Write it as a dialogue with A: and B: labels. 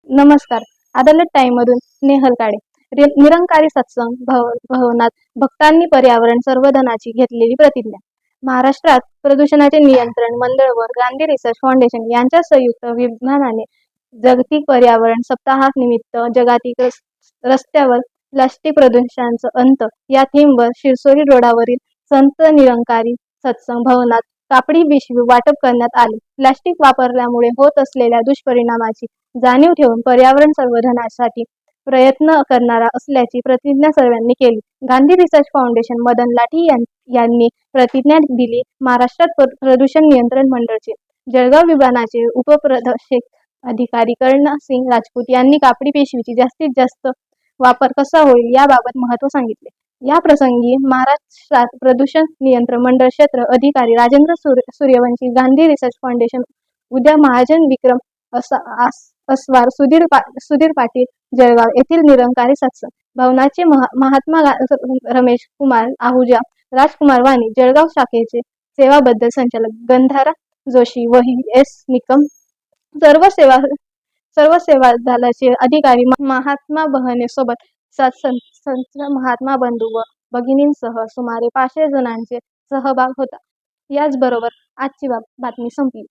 A: नमस्कार. अदालत टाइम मधून नेहल काळे. निरंकारी सत्संग भवनात भक्तांनी पर्यावरण संवर्धनाची घेतलेली प्रतिज्ञा. महाराष्ट्रात प्रदूषणाचे नियंत्रण मंडळ व गांधी रिसर्च फाउंडेशन यांच्या संयुक्त विद्यमानाने जागतिक पर्यावरण सप्ताहानिमित्त जागतिक रस्त्यावर प्लास्टिक प्रदूषणाचा अंत या थीमवर शिरसोली रोडावरील संत निरंकारी सत्संग भवनात कापडी पिशवी वाटप करण्यात आले. प्लास्टिक वापरल्यामुळे होत असलेल्या दुष्परिणामाची जाणीव ठेवून पर्यावरण संवर्धनासाठी प्रयत्न करणार असल्याची प्रतिज्ञा सर्वांनी केली. गांधी रिसर्च फाउंडेशन मदन लाठी यांनी प्रतिज्ञा दिली. महाराष्ट्रात प्रदूषण नियंत्रण मंडळाचे जळगाव विभागाचे उपप्रशासक अधिकारी कर्णसिंग सिंग राजपूत यांनी कापडी पिशवीची जास्तीत जास्त वापर कसा होईल याबाबत महत्त्व सांगितले. या प्रसंगी महाराष्ट्रात प्रदूषण नियंत्रण मंडळ क्षेत्र अधिकारी राजेंद्र सूर्यवंशी, गांधी रिसर्च फाउंडेशन उद्या महाजन, विक्रम अस्वार, सुधीर पाटील, जळगाव येथील निरंकारी सत्संग भवनाचे महात्मा रमेश कुमार आहुजा, राजकुमार वाणी, जळगाव शाखेचे सेवाबद्दल संचालक गंधारा जोशी, वही एस निकम, सर्व सेवा दलाचे अधिकारी, महात्मा बहने सोबत संत महात्मा बंधू व भगिनींसह सुमारे 500 जणांचे सहभाग होता. याचबरोबर आजची बातमी संपली.